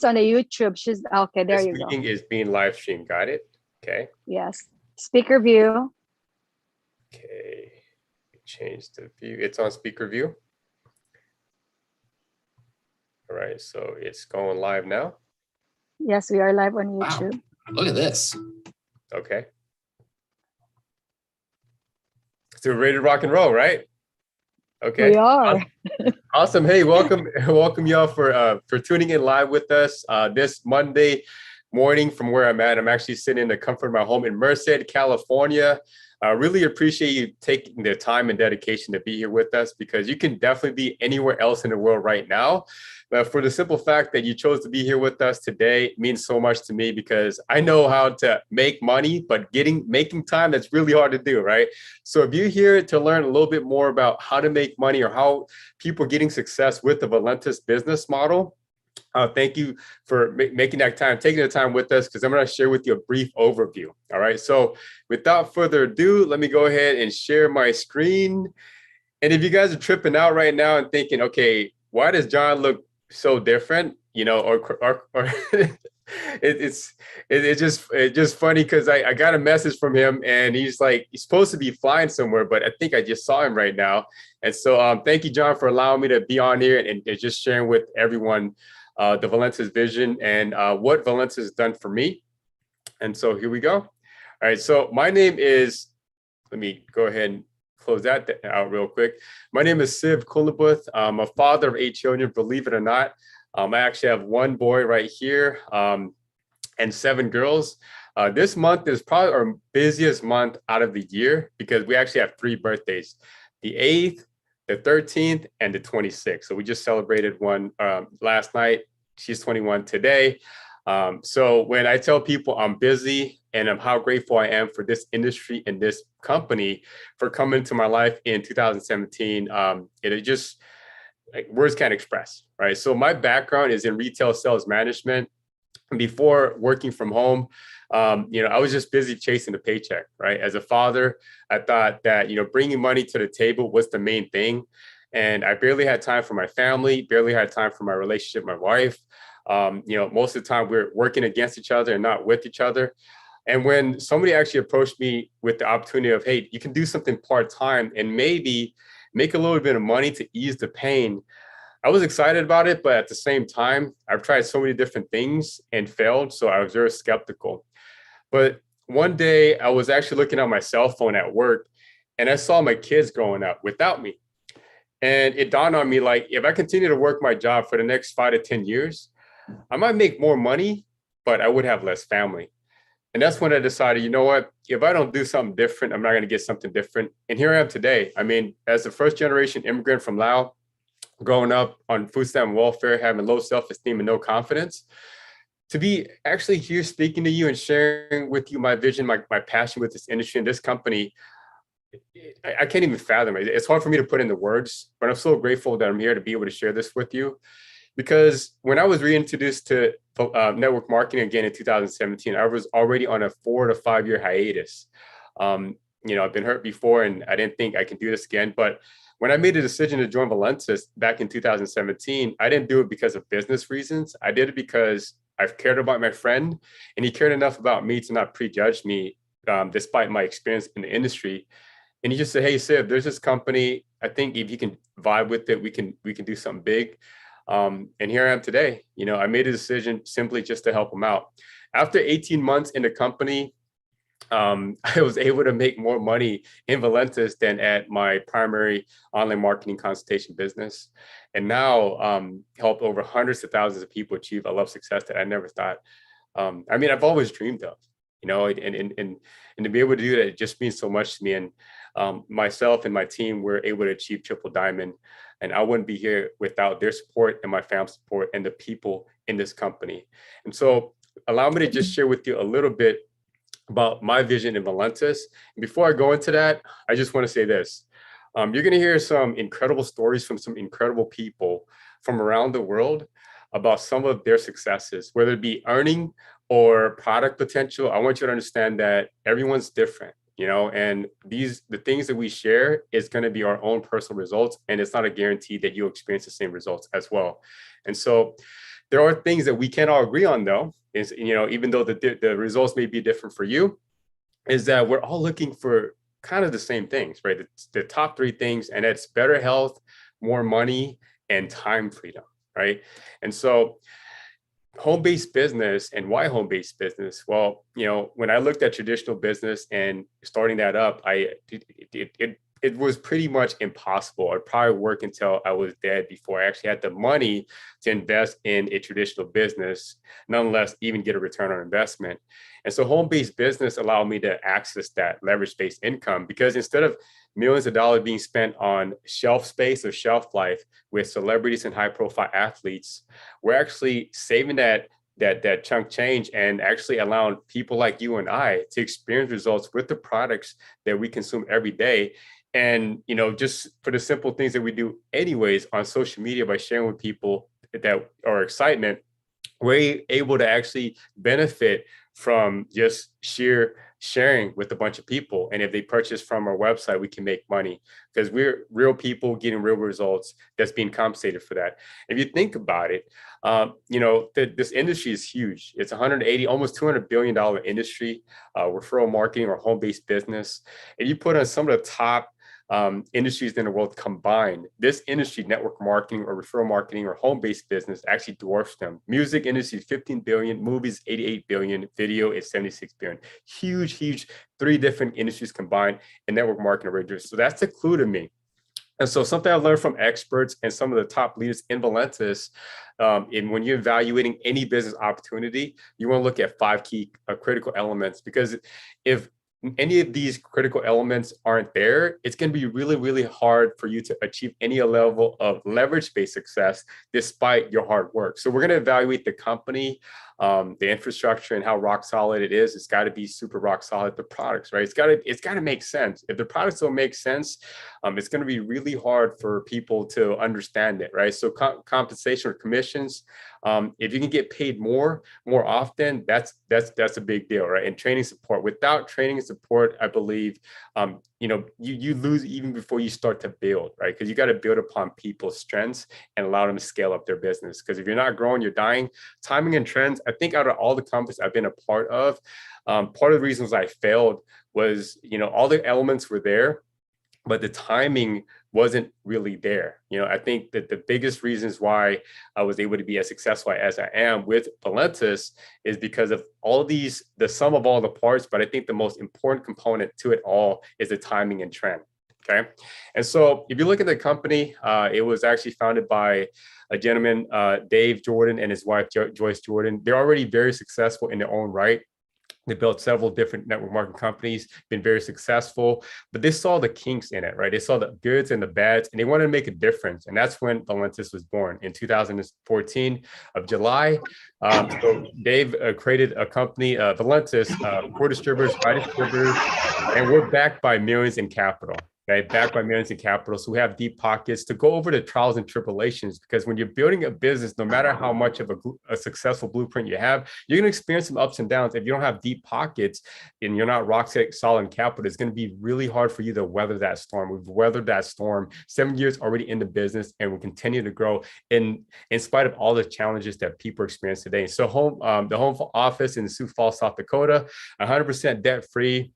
on the YouTube. She's okay. There This you go. meeting is being live streamed. Got it? Okay. Yes. Speaker view. Okay. Change the view. It's on speaker view. All right. So it's going live now. Yes, we are live on YouTube. Wow. Look at this. Okay. So we're ready to rock and roll, right? Okay. We are. Awesome. Hey, welcome y'all for tuning in live with us this Monday morning from where I'm at. I'm actually sitting in the comfort of my home in Merced, California. I really appreciate you taking the time and dedication to be here with us, because you can definitely be anywhere else in the world right now. But for the simple fact that you chose to be here with us today means so much to me, because I know how to make money, but making time, that's really hard to do, right? So if you're here to learn a little bit more about how to make money or how people are getting success with the Valentus business model, thank you for making that time, taking the time with us, because I'm going to share with you a brief overview. All right. So without further ado, let me go ahead and share my screen. And if you guys are tripping out right now and thinking, okay, why does John look so different? You know, or it's just funny, because I got a message from him and he's like, he's supposed to be flying somewhere, but I think I just saw him right now. And so thank you, John, for allowing me to be on here and just sharing with everyone the Valentus vision and what Valentus has done for me. And so here we go. All right. So my name is, let me go ahead and close that out real quick. My name is Sivilay Kounlabout. I'm a father of 8 children, believe it or not. I actually have 1 boy right here and 7 girls. This month is probably our busiest month out of the year, because we actually have 3 birthdays, the 8th, the 13th, and the 26th. So we just celebrated one last night. She's 21 today. So when I tell people I'm busy and how grateful I am for this industry and this company for coming into my life in 2017, it just, like, words can't express, right? So my background is in retail sales management. Before working from home, you know, I was just busy chasing the paycheck, right? As a father, I thought that, you know, bringing money to the table was the main thing. And I barely had time for my family, barely had time for my relationship with my wife. You know, most of the time we're working against each other and not with each other. And when somebody actually approached me with the opportunity of, hey, you can do something part-time and maybe make a little bit of money to ease the pain, I was excited about it, but at the same time, I've tried so many different things and failed. So I was very skeptical. But one day I was actually looking at my cell phone at work and I saw my kids growing up without me. And it dawned on me, like, if I continue to work my job for the next 5 to 10 years, I might make more money, but I would have less family. And that's when I decided, you know what, if I don't do something different, I'm not going to get something different. And here I am today. I mean, as a first generation immigrant from Laos, growing up on food stamp welfare, having low self-esteem and no confidence, to be actually here speaking to you and sharing with you my vision, my passion with this industry and this company, I can't even fathom it. It's hard for me to put into words, but I'm so grateful that I'm here to be able to share this with you. Because when I was reintroduced to network marketing again in 2017, I was already on a 4 to 5 year hiatus. You know, I've been hurt before and I didn't think I can do this again. But when I made a decision to join Valentus back in 2017, I didn't do it because of business reasons. I did it because I've cared about my friend and he cared enough about me to not prejudge me despite my experience in the industry. And he just said, hey, Siv, there's this company. I think if you can vibe with it, we can do something big. And here I am today. You know, I made a decision simply just to help him out. After 18 months in the company, I was able to make more money in Valentus than at my primary online marketing consultation business. And now help over hundreds of thousands of people achieve a level of success that I never thought. I mean, I've always dreamed of, you know, and to be able to do that, it just means so much to me. And myself and my team were able to achieve triple diamond. And I wouldn't be here without their support and my family's support and the people in this company. And so allow me to just share with you a little bit about my vision in Valentus. And before I go into that, I just want to say this. You're going to hear some incredible stories from some incredible people from around the world about some of their successes, whether it be earning or product potential. I want you to understand that everyone's different, you know, and the things that we share is going to be our own personal results. And it's not a guarantee that you'll experience the same results as well. And so There are things that we can't all agree on, though, is, even though the results may be different for you, is that we're all looking for kind of the same things, right? The top three things, and that's better health, more money, and time freedom, right? And so home-based business, and why home-based business? Well, when I looked at traditional business and starting that up, it was pretty much impossible. I'd probably work until I was dead before I actually had the money to invest in a traditional business, nonetheless, even get a return on investment. And so home-based business allowed me to access that leverage-based income, because instead of millions of dollars being spent on shelf space or shelf life with celebrities and high-profile athletes, we're actually saving that chunk change and actually allowing people like you and I to experience results with the products that we consume every day. And, just for the simple things that we do anyways on social media by sharing with people that are excitement, we're able to actually benefit from just sheer sharing with a bunch of people. And if they purchase from our website, we can make money because we're real people getting real results that's being compensated for that. If you think about it, this industry is huge. It's 180, almost $200 billion industry, referral marketing or home-based business. If you put on some of the top industries in the world combined, this industry, network marketing or referral marketing or home-based business, actually dwarfs them. Music industry is 15 billion, movies 88 billion, video is 76 billion. Huge, three different industries combined in network marketing radio. So that's the clue to me. And so something I learned from experts and some of the top leaders in Valentus, when you're evaluating any business opportunity, you want to look at 5 key critical elements, because if any of these critical elements aren't there, it's going to be really, really hard for you to achieve any level of leverage-based success despite your hard work. So we're going to evaluate the company, the infrastructure, and how rock solid it is. It's got to be super rock solid. The products, right? It's got to make sense. If the products don't make sense, it's going to be really hard for people to understand it, right? So compensation or commissions, if you can get paid more often, that's a big deal, right? And training support. Without training and support, I believe, you lose even before you start to build, right? Because you got to build upon people's strengths and allow them to scale up their business. Because if you're not growing, you're dying. Timing and trends. I think out of all the companies I've been a part of, part of the reasons I failed was, all the elements were there, but the timing wasn't really there. I think that the biggest reasons why I was able to be as successful as I am with Valentus is because of all of these, the sum of all the parts. But I think the most important component to it all is the timing and trend. Okay. And so if you look at the company, it was actually founded by a gentleman, Dave Jordan, and his wife, Joyce Jordan. They're already very successful in their own right. They built several different network marketing companies, been very successful, but they saw the kinks in it, right? They saw the goods and the bads, and they wanted to make a difference. And that's when Valentus was born in 2014 of July. So Dave created a company, Valentus, for distributors, by distributors, and we're backed by millions in capital. Okay, backed by millions in capital. So we have deep pockets to go over the trials and tribulations, because when you're building a business, no matter how much of a successful blueprint you have, you're going to experience some ups and downs. If you don't have deep pockets and you're not rock solid in capital, it's going to be really hard for you to weather that storm. We've weathered that storm, 7 years already in the business, and we'll continue to grow in spite of all the challenges that people experience today. So the home office in Sioux Falls, South Dakota, 100% debt-free,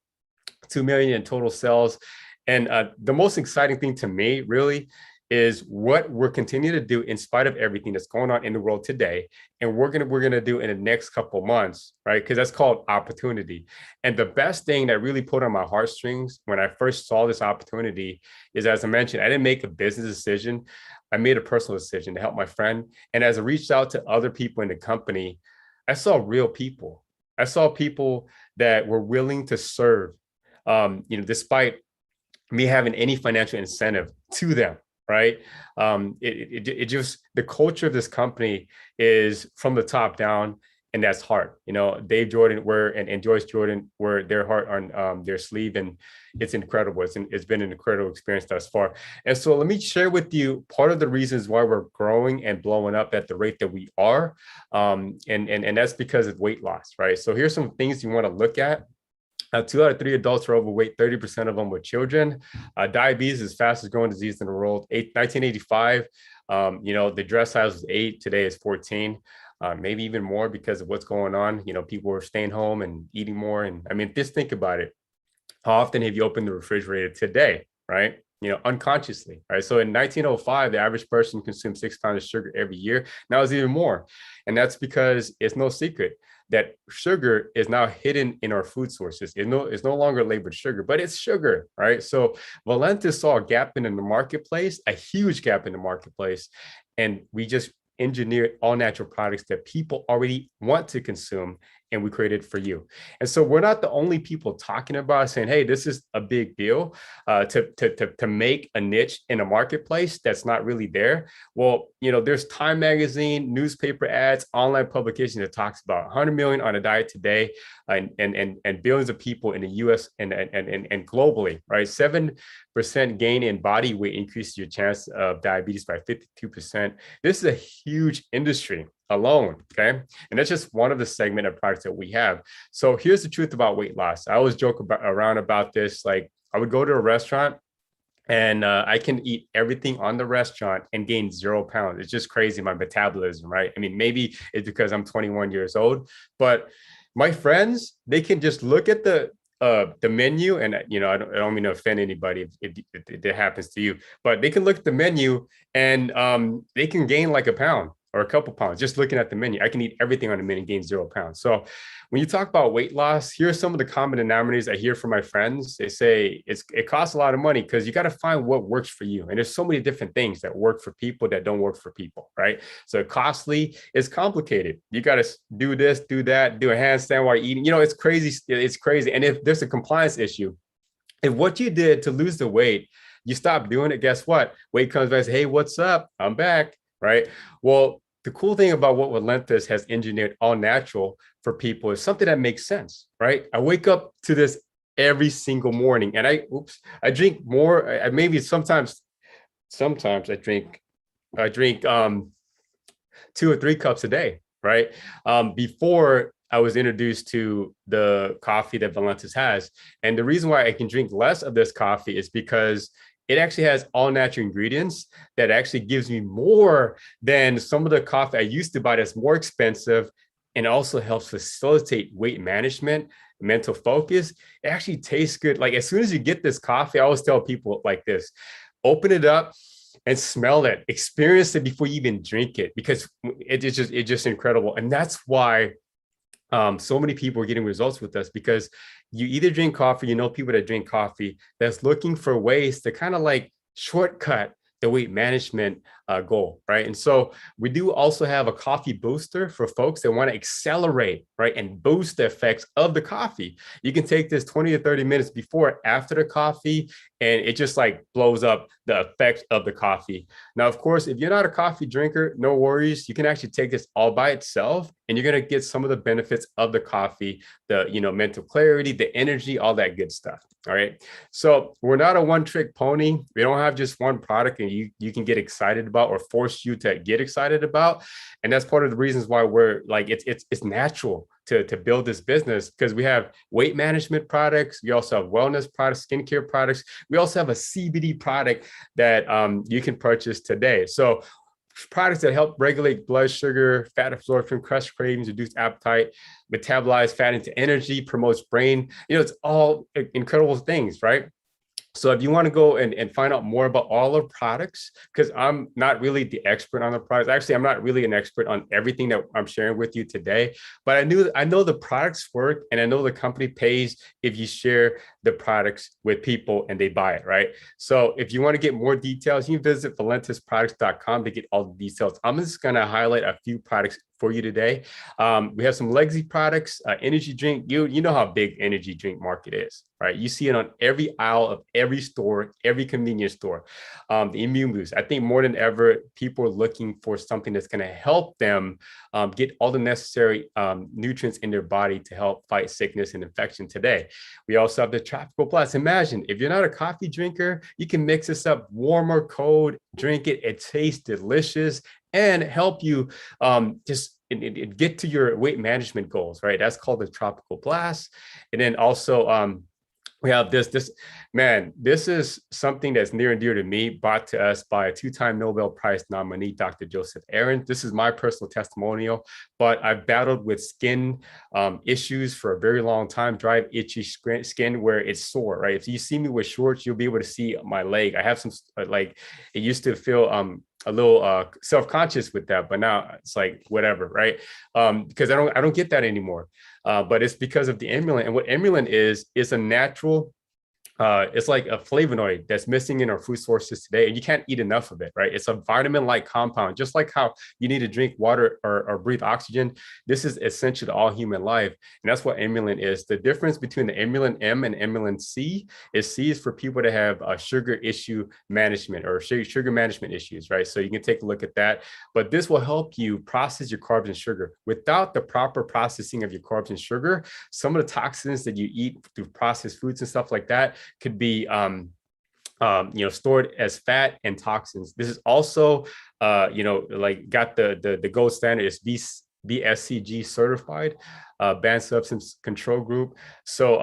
2 million in total sales. And the most exciting thing to me really is what we're continuing to do in spite of everything that's going on in the world today. And we're gonna do in the next couple of months, right? Because that's called opportunity. And the best thing that really pulled on my heartstrings when I first saw this opportunity is, as I mentioned, I didn't make a business decision. I made a personal decision to help my friend. And as I reached out to other people in the company, I saw real people. I saw people that were willing to serve, despite me having any financial incentive to them, right? It just, the culture of this company is from the top down, and that's hard. Dave Jordan and Joyce Jordan wear their heart on their sleeve, and it's incredible. It's been an incredible experience thus far. And so let me share with you part of the reasons why we're growing and blowing up at the rate that we are. And that's because of weight loss, right? So here's some things you want to look at. 2 out of 3 adults are overweight, 30% of them were children. Diabetes is the fastest growing disease in the world. 1985, the dress size was 8, today is 14. maybe even more because of what's going on. People are staying home and eating more. And I mean, just think about it. How often have you opened the refrigerator today, right? Unconsciously, right? So in 1905, the average person consumed 6 pounds of sugar every year. Now it's even more. And that's because it's no secret that sugar is now hidden in our food sources. It's no longer labeled sugar, but it's sugar, right? So Valentus saw a gap in the marketplace, a huge gap in the marketplace. And we just engineered all natural products that people already want to consume, and we created for you. And so we're not the only people talking about saying, hey, this is a big deal to make a niche in a marketplace that's not really there. Well, there's Time magazine, newspaper ads, online publications that talks about 100 million on a diet today, and billions of people in the US and globally, right? 7% gain in body weight increases your chance of diabetes by 52%. This is a huge industry alone, okay? And that's just one of the segment of products that we have. So here's the truth about weight loss. I always joke around about this. Like, I would go to a restaurant and I can eat everything on the restaurant and gain 0 pounds. It's just crazy, my metabolism, right? I mean, maybe it's because I'm 21 years old, but my friends, they can just look at the menu, and I don't mean to offend anybody if it happens to you, but they can look at the menu and they can gain like a pound or a couple pounds just looking at the menu. I can eat everything on the menu and gain 0 pounds. So when you talk about weight loss, here are some of the common denominators I hear from my friends. They say it costs a lot of money because you got to find what works for you. And there's so many different things that work for people that don't work for people, right? So costly is complicated. You got to do this, do that, do a handstand while eating. It's crazy. It's crazy. And if there's a compliance issue, if what you did to lose the weight, you stop doing it, guess what? Weight comes back and says, hey, what's up? I'm back, right? Well, the cool thing about what Valentus has engineered all natural for people is something that makes sense, right? I wake up to this every single morning, and I drink more. Maybe sometimes I drink 2 or 3 cups a day, right? Before I was introduced to the coffee that Valentus has. And the reason why I can drink less of this coffee is because it actually has all natural ingredients that actually gives me more than some of the coffee I used to buy that's more expensive, and also helps facilitate weight management, mental focus. It actually tastes good. Like, as soon as you get this coffee, I always tell people like this: open it up and smell it, experience it before you even drink it, because it's just incredible. And that's why so many people are getting results with us, because you either drink coffee, people that drink coffee that's looking for ways to kind of like shortcut the weight management goal, right? And so we do also have a coffee booster for folks that want to accelerate, right, and boost the effects of the coffee. You can take this 20 to 30 minutes before or after the coffee, and it just like blows up the effects of the coffee. Now, of course, if you're not a coffee drinker, no worries. You can actually take this all by itself, and you're going to get some of the benefits of the coffee, the mental clarity, the energy, all that good stuff. All right. So we're not a one-trick pony. We don't have just one product and you can get excited about or force you to get excited about. And that's part of the reasons why we're like, it's natural to build this business, because we have weight management products. We also have wellness products, skincare products. We also have a CBD product that you can purchase today. So products that help regulate blood sugar, fat absorption, crush cravings, reduce appetite, metabolize fat into energy, promotes brain. It's all incredible things, right? So if you want to go and find out more about all our products, because I'm not really the expert on the products. Actually, I'm not really an expert on everything that I'm sharing with you today, but I know the products work, and I know the company pays if you share the products with people and they buy it, right? So if you want to get more details, you can visit valentusproducts.com to get all the details. I'm just going to highlight a few products for you today. We have some legacy products, energy drink. You know how big energy drink market is, right? You see it on every aisle of every store, every convenience store. The immune boost. I think more than ever, people are looking for something that's going to help them get all the necessary nutrients in their body to help fight sickness and infection today. We also have the Tropical Plus. Imagine if you're not a coffee drinker, you can mix this up, warm or cold, drink it. It tastes delicious and help you just get to your weight management goals, right? That's called the Tropical Blast. And then also we have this man, this is something that's near and dear to me, brought to us by a two-time Nobel Prize nominee, Dr. Joseph Aaron. This is my personal testimonial, but I've battled with skin issues for a very long time, dry, itchy skin where it's sore, right? If you see me with shorts, you'll be able to see my leg. I have some, like, it used to feel a little self-conscious with that, but now it's like whatever, right? Because I don't get that anymore. But it's because of the emulin. And what emulin is a natural, it's like a flavonoid that's missing in our food sources today, and you can't eat enough of it, right? It's a vitamin-like compound, just like how you need to drink water or breathe oxygen. This is essential to all human life, and that's what emulin is. The difference between the emulin M and emulin C is for people to have sugar issue management or sugar management issues, right? So you can take a look at that, but this will help you process your carbs and sugar. Without the proper processing of your carbs and sugar, some of the toxins that you eat through processed foods and stuff like that could be stored as fat and toxins. This is also like got the gold standard is BSCG certified, banned substance control group. So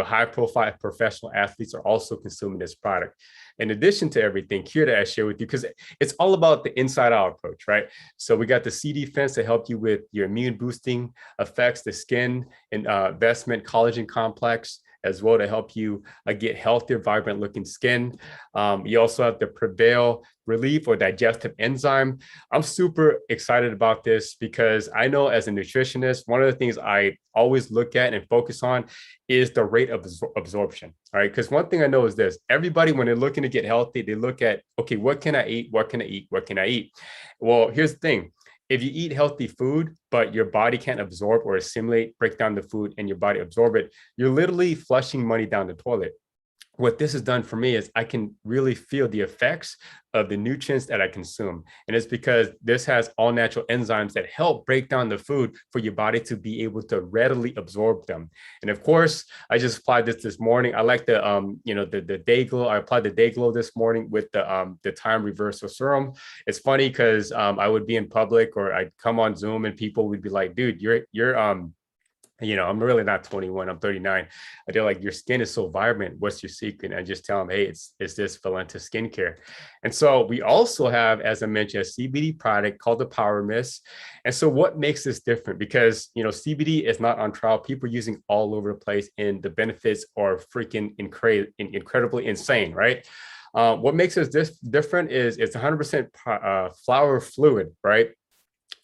high profile professional athletes are also consuming this product. In addition to everything here that I share with you, because it's all about the inside out approach, right? So we got the C defense to help you with your immune boosting effects, the skin and investment collagen complex as well to help you get healthier, vibrant looking skin. You also have the PREVAIL relief or digestive enzyme. I'm super excited about this because I know as a nutritionist, one of the things I always look at and focus on is the rate of absorption, all right? Because one thing I know is this, everybody, when they're looking to get healthy, they look at, okay, what can I eat? What can I eat? What can I eat? Well, here's the thing. If you eat healthy food, but your body can't absorb or assimilate, break down the food and your body absorb it, you're literally flushing money down the toilet. What this has done for me is I can really feel the effects of the nutrients that I consume. And it's because this has all natural enzymes that help break down the food for your body to be able to readily absorb them. And of course, I just applied this morning. I like the the day glow. I applied the day glow this morning with the time reversal serum. It's funny because I would be in public or I'd come on Zoom and people would be like, dude, you're I'm really not 21, I'm 39. They're like, your skin is so vibrant. What's your secret? And I just tell them, hey, it's this Valentus skincare. And so we also have, as I mentioned, a CBD product called the Power Mist. And so what makes this different? Because, CBD is not on trial. People are using all over the place and the benefits are freaking incredibly insane, right? What makes this different is it's 100% flower fluid, right?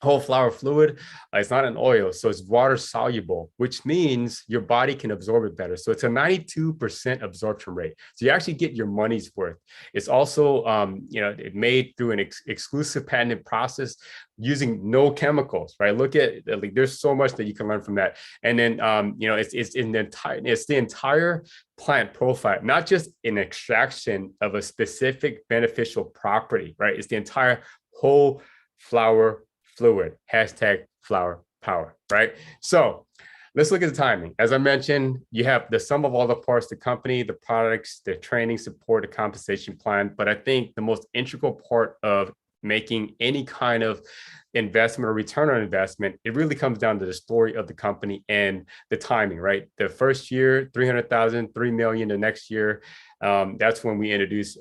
Whole flower fluid. It's not an oil, so it's water soluble, which means your body can absorb it better. So it's a 92% absorption rate. So you actually get your money's worth. It's also it made through an exclusive patented process using no chemicals, right? Look at, like, there's so much that you can learn from that. And then it's the entire plant profile, not just an extraction of a specific beneficial property, right? It's the entire whole flower fluid, #flower power, right? So let's look at the timing. As I mentioned, you have the sum of all the parts, the company, the products, the training support, the compensation plan. But I think the most integral part of making any kind of investment or return on investment, it really comes down to the story of the company and the timing, right? The first year, 300,000, 3 million. The next year, that's when we introduced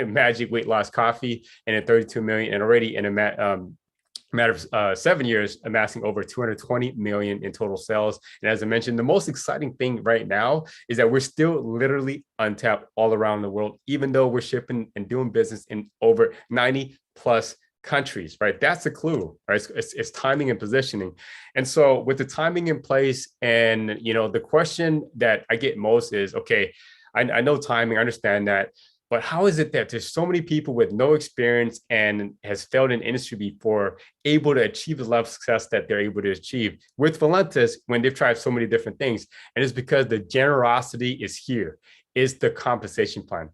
Magic Weight Loss Coffee, and at 32 million, and already in a matter of 7 years, amassing over 220 million in total sales. And as I mentioned, the most exciting thing right now is that we're still literally untapped all around the world, even though we're shipping and doing business in over 90 plus countries, right? That's the clue, right? It's timing and positioning. And so with the timing in place, and the question that I get most is, okay, I know timing, I understand that, but how is it that there's so many people with no experience and has failed in industry before able to achieve the level of success that they're able to achieve with Valentus when they've tried so many different things? And it's because the generosity is here, is the compensation plan.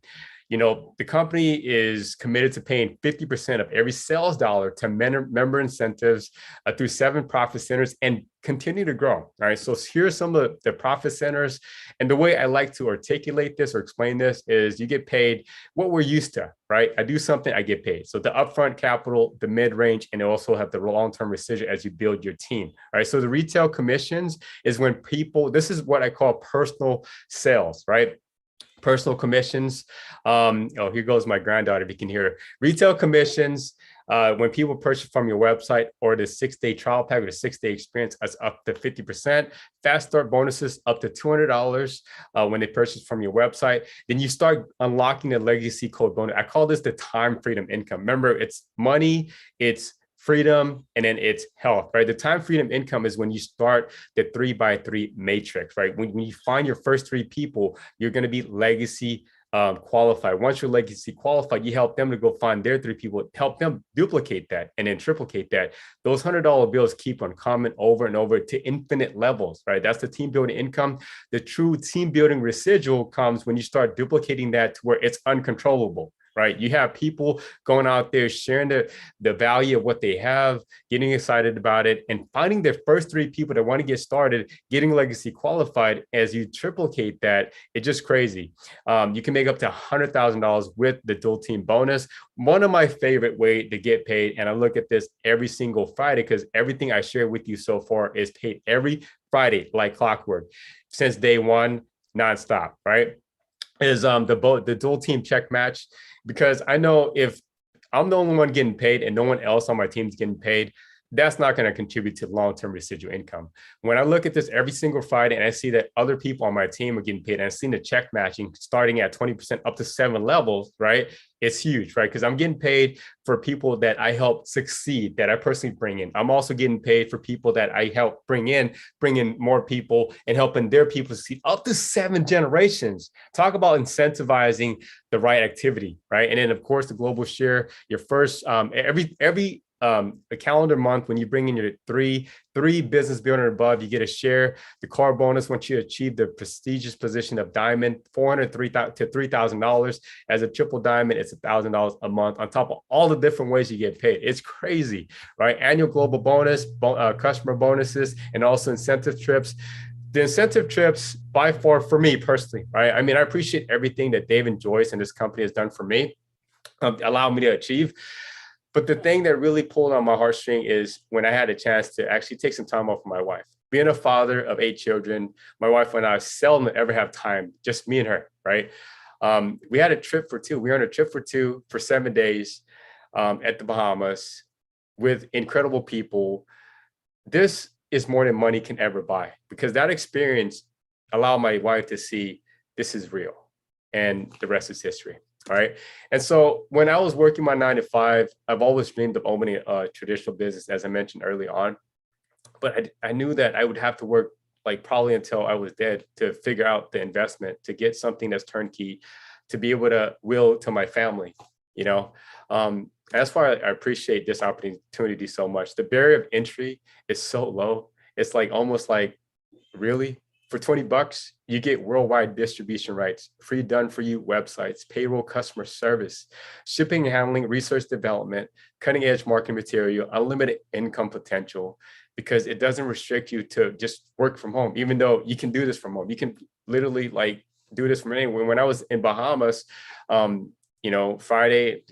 The company is committed to paying 50% of every sales dollar to member incentives through 7 profit centers and continue to grow. All right. So here's some of the profit centers. And the way I like to articulate this or explain this is you get paid what we're used to, right? I do something, I get paid. So the upfront capital, the mid-range, and also have the long-term residual as you build your team. All right. So the retail commissions is when people, this is what I call personal sales, right? Personal commissions. Here goes my granddaughter, if you can hear her. Retail commissions, when people purchase from your website or the 6-day trial pack or the 6-day experience, that's up to 50%. Fast start bonuses up to $200 when they purchase from your website. Then you start unlocking the legacy code bonus. I call this the time freedom income. Remember, it's money, it's freedom, and then it's health, right? The time freedom income is when you start the 3x3 matrix, right? When you find your first 3 people, you're going to be legacy qualified. Once you're legacy qualified, you help them to go find their 3 people, help them duplicate that and then triplicate that. Those $100 bills keep on coming over and over to infinite levels, right? That's the team building income. The true team building residual comes when you start duplicating that to where it's uncontrollable. Right. You have people going out there sharing the value of what they have, getting excited about it, and finding their first 3 people that want to get started, getting legacy qualified. As you triplicate that, it's just crazy. You can make up to $100,000 with the dual team bonus. One of my favorite way to get paid, and I look at this every single Friday because everything I share with you so far is paid every Friday like clockwork since day one, nonstop, right? Is the dual team check match, because I know if I'm the only one getting paid and no one else on my team is getting paid, that's not going to contribute to long-term residual income. When I look at this every single Friday and I see that other people on my team are getting paid, and I've seen the check matching starting at 20% up to 7 levels, right? It's huge, right? Because I'm getting paid for people that I help succeed, that I personally bring in. I'm also getting paid for people that I help bring in more people and helping their people succeed up to 7 generations. Talk about incentivizing the right activity, right? And then of course the global share, your first every a calendar month, when you bring in your three business builder and above, you get a share. The car bonus, once you achieve the prestigious position of diamond, $403 to $3,000. As a triple diamond, it's $1,000 a month on top of all the different ways you get paid. It's crazy, right? Annual global bonus, customer bonuses, and also incentive trips. The incentive trips, by far, for me personally, right? I mean, I appreciate everything that Dave and Joyce and this company has done for me, allowed me to achieve. But the thing that really pulled on my heartstring is when I had a chance to actually take some time off with my wife. Being a father of 8 children, my wife and I seldom ever have time, just me and her, right? We had a trip for 2. We were on a trip for 2 for 7 days at the Bahamas with incredible people. This is more than money can ever buy, because that experience allowed my wife to see this is real, and the rest is history. All right. And so when I was working my 9 to 5, I've always dreamed of opening a traditional business, as I mentioned early on. But I knew that I would have to work like probably until I was dead to figure out the investment, to get something that's turnkey, to be able to will to my family, you know. That's why I appreciate this opportunity so much. The barrier of entry is so low. It's like almost like, really? For $20, you get worldwide distribution rights, free done for you websites, payroll, customer service, shipping and handling, research development, cutting edge marketing material, unlimited income potential, because it doesn't restrict you to just work from home, even though you can do this from home. You can literally like do this from anywhere. When I was in Bahamas, Friday,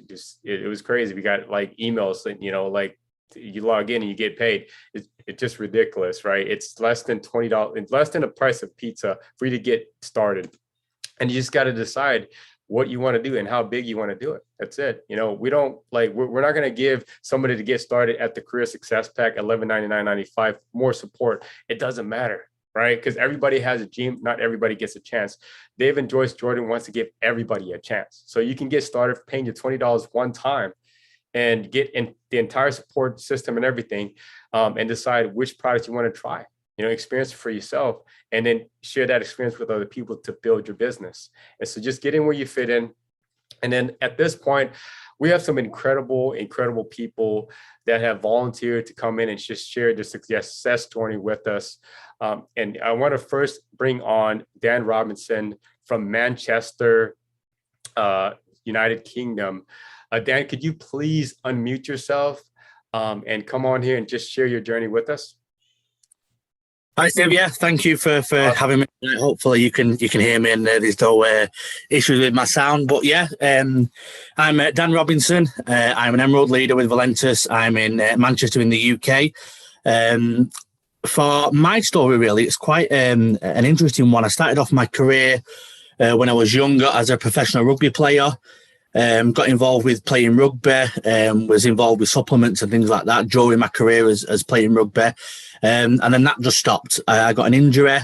it was crazy. We got like emails, like you log in and you get paid. It's just ridiculous, right? It's less than $20, it's less than the price of pizza for you to get started. And you just got to decide what you want to do and how big you want to do it. That's it. We don't we're not going to give somebody to get started at the Career Success Pack, $1199.95 more support. It doesn't matter, right? Because everybody has a dream. Not everybody gets a chance. Dave and Joyce Jordan wants to give everybody a chance. So you can get started paying you $20 one time and get in the entire support system and everything, and decide which products you want to try, experience it for yourself, and then share that experience with other people to build your business. And so just get in where you fit in. And then at this point, we have some incredible people that have volunteered to come in and just share their success journey with us. And I want to first bring on Dan Robinson from Manchester, United Kingdom. Dan, could you please unmute yourself and come on here and just share your journey with us? Hi, Steve. Yeah, thank you for having me. Hopefully you can hear me and there's no issues with my sound. But yeah, I'm Dan Robinson. I'm an Emerald leader with Valentus. I'm in Manchester in the UK. For my story, really, it's quite an interesting one. I started off my career when I was younger as a professional rugby player. Got involved with playing rugby, was involved with supplements and things like that during my career as playing rugby. And then that just stopped. I got an injury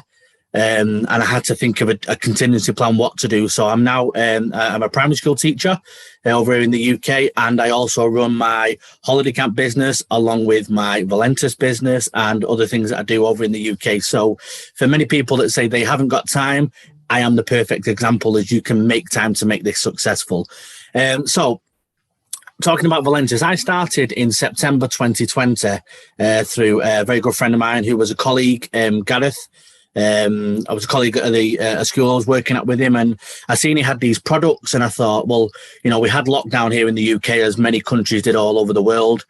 and I had to think of a contingency plan what to do. So I'm now I'm a primary school teacher over here in the UK, and I also run my holiday camp business along with my Valentus business and other things that I do over in the UK. So for many people that say they haven't got time, I am the perfect example as you can make time to make this successful. So talking about Valentus, I started in September 2020 through a very good friend of mine who was a colleague, Gareth. I was a colleague at the school I was working at with him, and I seen he had these products, and I thought, well, you know, we had lockdown here in the UK as many countries did all over the world.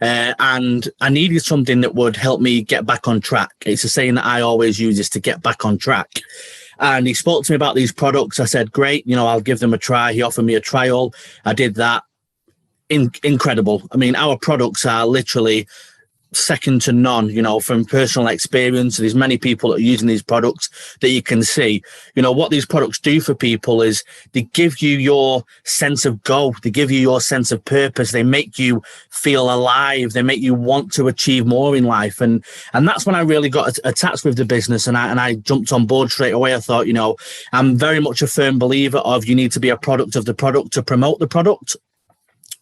And I needed something that would help me get back on track. It's a saying that I always use, is to get back on track. And he spoke to me about these products. I said, great, you know, I'll give them a try. He offered me a trial. I did that. Incredible. I mean, our products are literally second to none, you know, from personal experience. There's many people that are using these products that you can see. You know, what these products do for people is they give you your sense of go. They give you your sense of purpose. They make you feel alive. They make you want to achieve more in life. And that's when I really got attached with the business, and I jumped on board straight away. I thought, you know, I'm very much a firm believer of you need to be a product of the product to promote the product.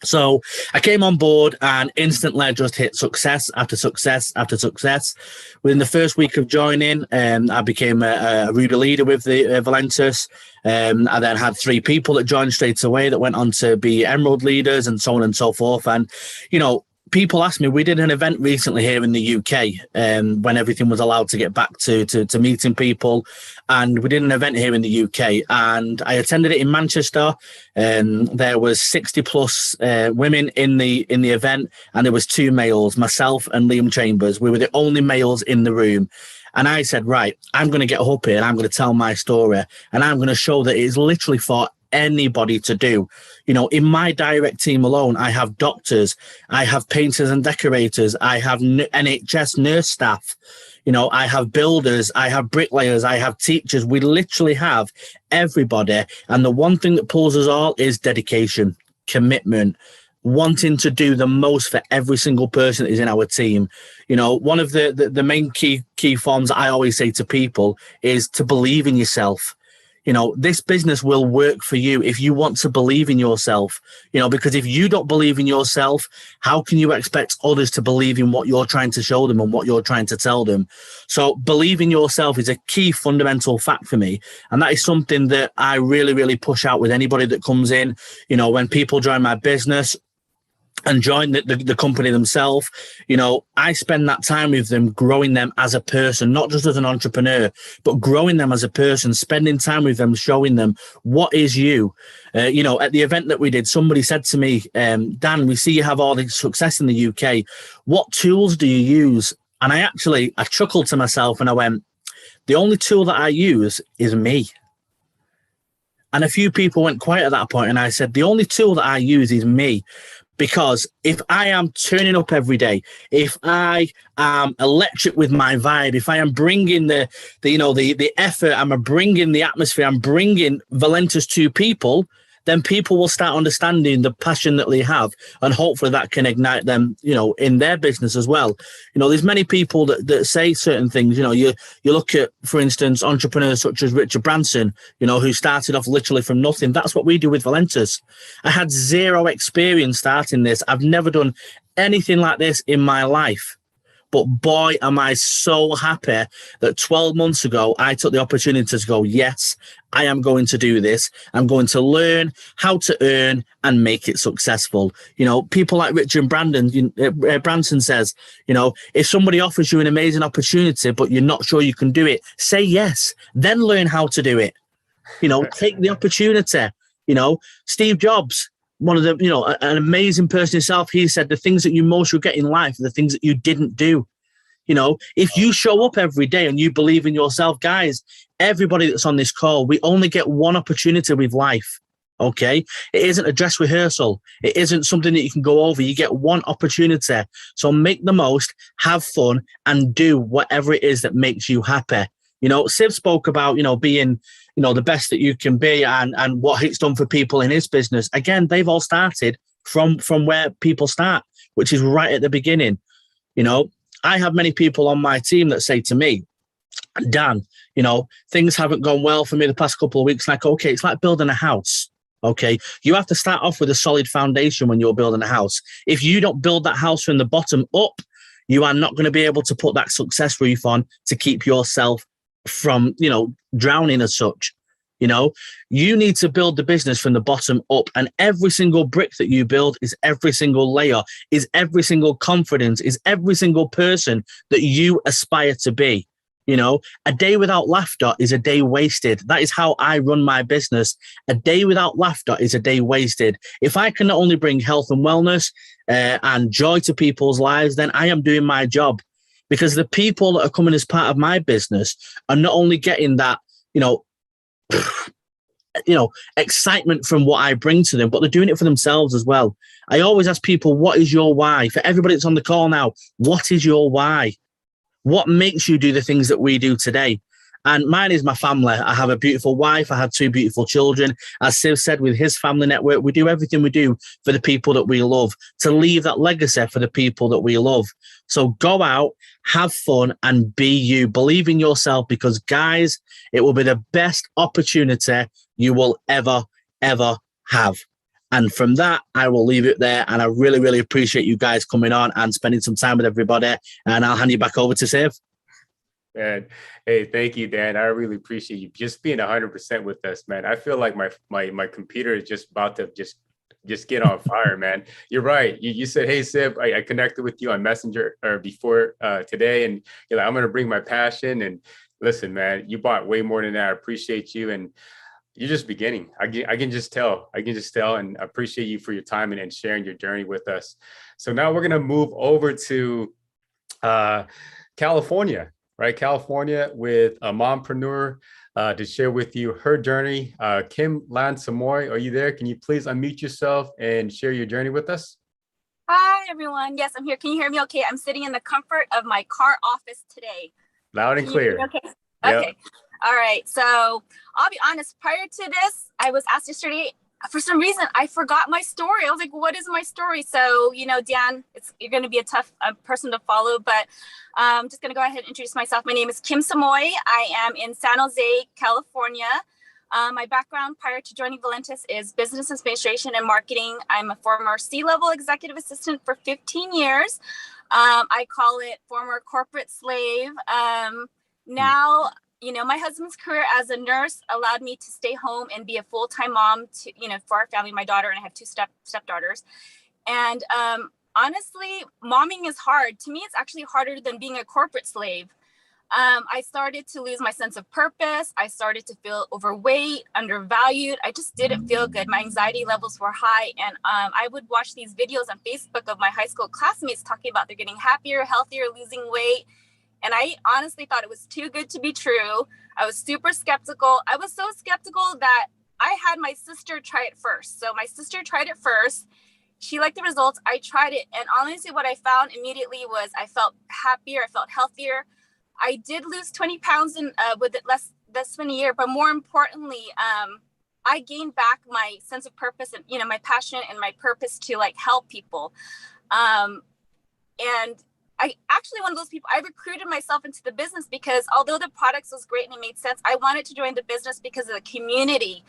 So I came on board and instantly I just hit success after success after success. Within the first week of joining, I became a Ruby leader with the Valentus. I then had 3 people that joined straight away that went on to be Emerald leaders and so on and so forth. And, you know, people ask me, we did an event recently here in the UK when everything was allowed to get back to meeting people. And we did an event here in the UK, and I attended it in Manchester. There was 60 plus women in the event, and there was 2 males, myself and Liam Chambers. We were the only males in the room. And I said, right, I'm going to get up here and I'm going to tell my story, and I'm going to show that it is literally for anybody to do. You know, in my direct team alone, I have doctors, I have painters and decorators, I have NHS nurse staff, you know, I have builders, I have bricklayers, I have teachers. We literally have everybody. And the one thing that pulls us all is dedication, commitment, wanting to do the most for every single person that is in our team. You know, one of the main key forms that I always say to people is to believe in yourself. You know, this business will work for you if you want to believe in yourself, you know, because if you don't believe in yourself, how can you expect others to believe in what you're trying to show them and what you're trying to tell them? So believe in yourself is a key fundamental fact for me. And that is something that I really, really push out with anybody that comes in. You know, when people join my business and join the company themselves, you know, I spend that time with them, growing them as a person, not just as an entrepreneur, but growing them as a person, spending time with them, showing them what is you. You know, at the event that we did, somebody said to me, Dan, we see you have all this success in the UK. What tools do you use? And I chuckled to myself and I went, the only tool that I use is me. And a few people went quiet at that point, and I said, the only tool that I use is me. Because if I am turning up every day, if I am electric with my vibe, if I am bringing the effort, I'm bringing the atmosphere, I'm bringing Valentus to people, then people will start understanding the passion that they have, and hopefully that can ignite them, you know, in their business as well. You know, there's many people that say certain things. You know, you look at, for instance, entrepreneurs such as Richard Branson, you know, who started off literally from nothing. That's what we do with Valentus. I had 0 experience starting this. I've never done anything like this in my life. But boy, am I so happy that 12 months ago, I took the opportunity to go, yes, I am going to do this. I'm going to learn how to earn and make it successful. You know, people like Richard Branson says, you know, if somebody offers you an amazing opportunity, but you're not sure you can do it, say yes, then learn how to do it. You know, take the opportunity. You know, Steve Jobs, one of the, you know, an amazing person himself, he said the things that you most regret in life are the things that you didn't do. You know, if you show up every day and you believe in yourself, guys, everybody that's on this call, we only get one opportunity with life. Okay. It isn't a dress rehearsal. It isn't something that you can go over. You get one opportunity. So make the most, have fun, and do whatever it is that makes you happy. You know, Siv spoke about, you know, being, you know, the best that you can be and what he's done for people in his business. Again, they've all started from where people start, which is right at the beginning. You know, I have many people on my team that say to me, Dan, you know, things haven't gone well for me the past couple of weeks. Like, okay, it's like building a house. Okay, you have to start off with a solid foundation when you're building a house. If you don't build that house from the bottom up, you are not going to be able to put that success roof on to keep yourself from, you know, drowning as such. You know, you need to build the business from the bottom up, and every single brick that you build is every single layer, is every single confidence, is every single person that you aspire to be. You know, a day without laughter is a day wasted. That is how I run my business. A day without laughter is a day wasted. If I can not only bring health and wellness and joy to people's lives, then I am doing my job, because the people that are coming as part of my business are not only getting that, you know, excitement from what I bring to them, but they're doing it for themselves as well. I always ask people, what is your why? For everybody that's on the call now, what is your why? What makes you do the things that we do today? And mine is my family. I have a beautiful wife. I have 2 beautiful children. As Siv said, with his family network, we do everything we do for the people that we love, to leave that legacy for the people that we love. So go out, have fun, and be you. Believe in yourself, because, guys, it will be the best opportunity you will ever, ever have. And from that, I will leave it there. And I really, really appreciate you guys coming on and spending some time with everybody. And I'll hand you back over to Siv. Man, hey, thank you, Dan. I really appreciate you just being 100% with us, man. I feel like my computer is just about to just get on fire, man. You're right. You said, hey, Siv, I connected with you on Messenger or before today, and you're like, I'm gonna bring my passion. And listen, man, you bought way more than that. I appreciate you, and you're just beginning. I can just tell. And I appreciate you for your time and sharing your journey with us. So now we're gonna move over to California. Right, California, with a mompreneur to share with you her journey. Kim Lan Samoy, are you there? Can you please unmute yourself and share your journey with us? Hi, everyone. Yes, I'm here. Can you hear me okay? I'm sitting in the comfort of my car office today. Loud and clear. Okay. Yep. Okay. All right. So I'll be honest, prior to this, I was asked yesterday, for some reason, I forgot my story. I was like, what is my story? So, you know, Dan, you're going to be a tough person to follow, but I'm just going to go ahead and introduce myself. My name is Kim Samoy. I am in San Jose, California. My background prior to joining Valentus is business administration and marketing. I'm a former C-level executive assistant for 15 years. I call it former corporate slave. Now, you know, my husband's career as a nurse allowed me to stay home and be a full-time mom to, you know, for our family, my daughter, and I have 2 stepdaughters. And honestly, momming is hard. To me, it's actually harder than being a corporate slave. I started to lose my sense of purpose. I started to feel overweight, undervalued. I just didn't feel good. My anxiety levels were high. And I would watch these videos on Facebook of my high school classmates talking about they're getting happier, healthier, losing weight. And I honestly thought it was too good to be true. I was super skeptical. I was so skeptical that I had my sister try it first. So my sister tried it first. She liked the results. I tried it. And honestly, what I found immediately was I felt happier. I felt healthier. I did lose 20 pounds with it less than a year. But more importantly, I gained back my sense of purpose and, you know, my passion and my purpose to like help people. And I actually one of those people, I recruited myself into the business because although the products was great and it made sense, I wanted to join the business because of the community.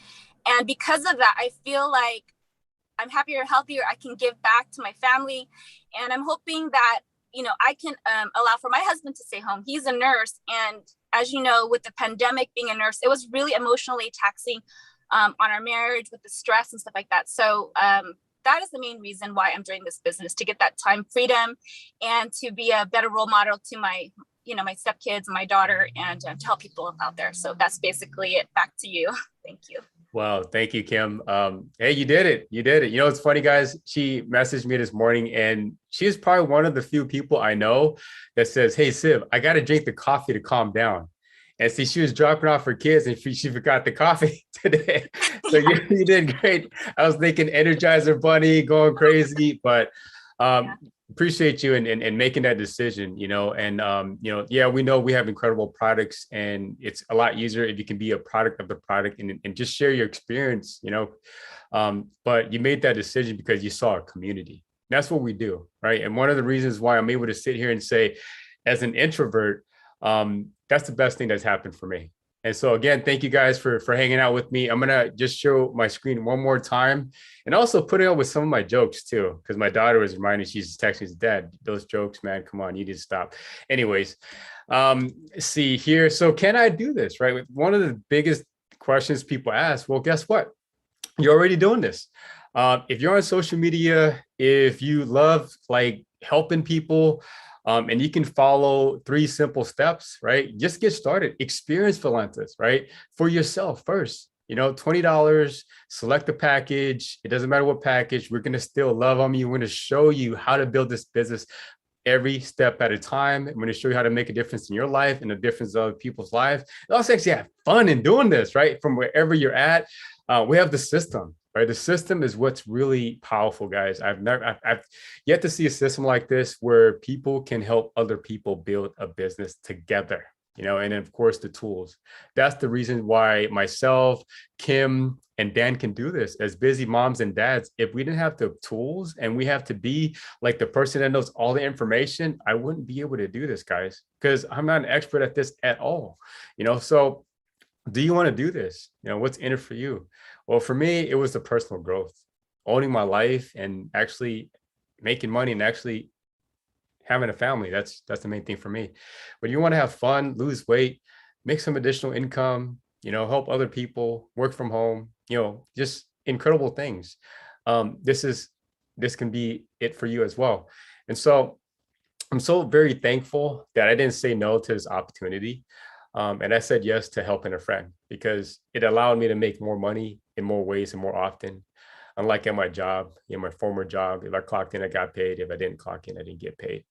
And because of that, I feel like I'm happier, healthier. I can give back to my family. And I'm hoping that, you know, I can allow for my husband to stay home. He's a nurse. And as you know, with the pandemic, being a nurse, it was really emotionally taxing on our marriage with the stress and stuff like that. So that is the main reason why I'm doing this business, to get that time freedom and to be a better role model to my, you know, my stepkids and my daughter, and to help people out there. So that's basically it. Back to you. Thank you. Wow, thank you, Kim. Hey, you did it. You did it. You know, it's funny, guys. She messaged me this morning, and she is probably one of the few people I know that says, "Hey, Siv, I got to drink the coffee to calm down." And see, she was dropping off her kids, and she forgot the coffee today. So you did great. I was thinking Energizer Bunny, going crazy, but appreciate you and making that decision, you know, and, you know, yeah, we know we have incredible products, and it's a lot easier if you can be a product of the product and just share your experience, you know, but you made that decision because you saw a community. That's what we do, right? And one of the reasons why I'm able to sit here and say, as an introvert, that's the best thing that's happened for me. And so again, thank you guys for hanging out with me. I'm gonna just show my screen one more time, and also put it on with some of my jokes too, because my daughter was reminding, she's texting me, "Dad, those jokes, man, come on, you need to stop." Anyways, see here. So can I do this, right? One of the biggest questions people ask, well, guess what? You're already doing this. If you're on social media, if you love like helping people, and you can follow 3 simple steps, right? Just get started. Experience Valentus, right? For yourself first. You know, $20, select the package. It doesn't matter what package. We're going to still love on you. We're going to show you how to build this business every step at a time. I'm going to show you how to make a difference in your life and a difference in other people's lives. And also actually have fun in doing this, right? From wherever you're at. We have the system. Right? The system is what's really powerful, guys. I've yet to see a system like this where people can help other people build a business together, you know, and then of course the tools. That's the reason why myself, Kim, and Dan can do this as busy moms and dads. If we didn't have the tools and we have to be like the person that knows all the information, I wouldn't be able to do this, guys, because I'm not an expert at this at all, you know. So do you want to do this? You know, what's in it for you? Well, for me, it was the personal growth, owning my life and actually making money and actually having a family. That's the main thing for me. But you want to have fun, lose weight, make some additional income, you know, help other people, work from home, you know, just incredible things. This can be it for you as well. And so I'm so very thankful that I didn't say no to this opportunity. And I said yes to helping a friend because it allowed me to make more money in more ways and more often. Unlike at my job, you know, my former job, if I clocked in, I got paid. If I didn't clock in, I didn't get paid.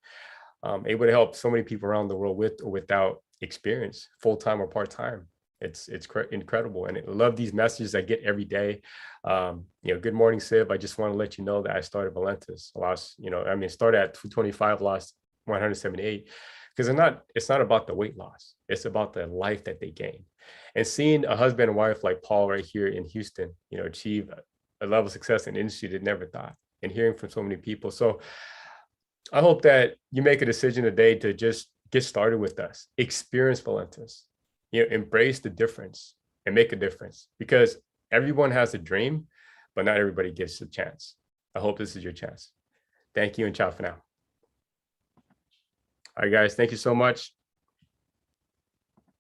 Able to help so many people around the world with or without experience, full-time or part-time. It's incredible. And I love these messages I get every day. You know, good morning, Siv. I just want to let you know that I started Valentus. I lost, you know, I mean, started at 225, lost 178. Because it's not about the weight loss. It's about the life that they gain. And seeing a husband and wife like Paul right here in Houston, you know, achieve a level of success in the industry they never thought, and hearing from so many people. So I hope that you make a decision today to just get started with us, experience Valentus, you know, embrace the difference and make a difference, because everyone has a dream, but not everybody gets a chance. I hope this is your chance. Thank you and ciao for now. All right, guys, thank you so much.